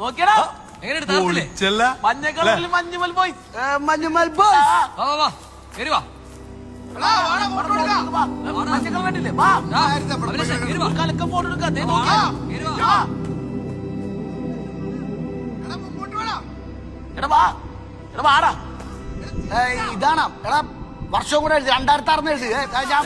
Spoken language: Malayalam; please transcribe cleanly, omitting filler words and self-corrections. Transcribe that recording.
നോക്കിയടാ മഞ്ഞ കളറിൽ മഞ്ഞുമൽ ബോയ്സ്. മഞ്ഞുമൽ ബോയ്സ്. മഞ്ഞ കളർ കണ്ടില്ലേ? വാ കലക്കം ഫോട്ടോ എടുക്കാം. എടാ വാ, എടാ വാടാ. ഇതാണ് എടാ വർഷം കൂടെ എഴുതി 2006 എഴുതി. ഞാൻ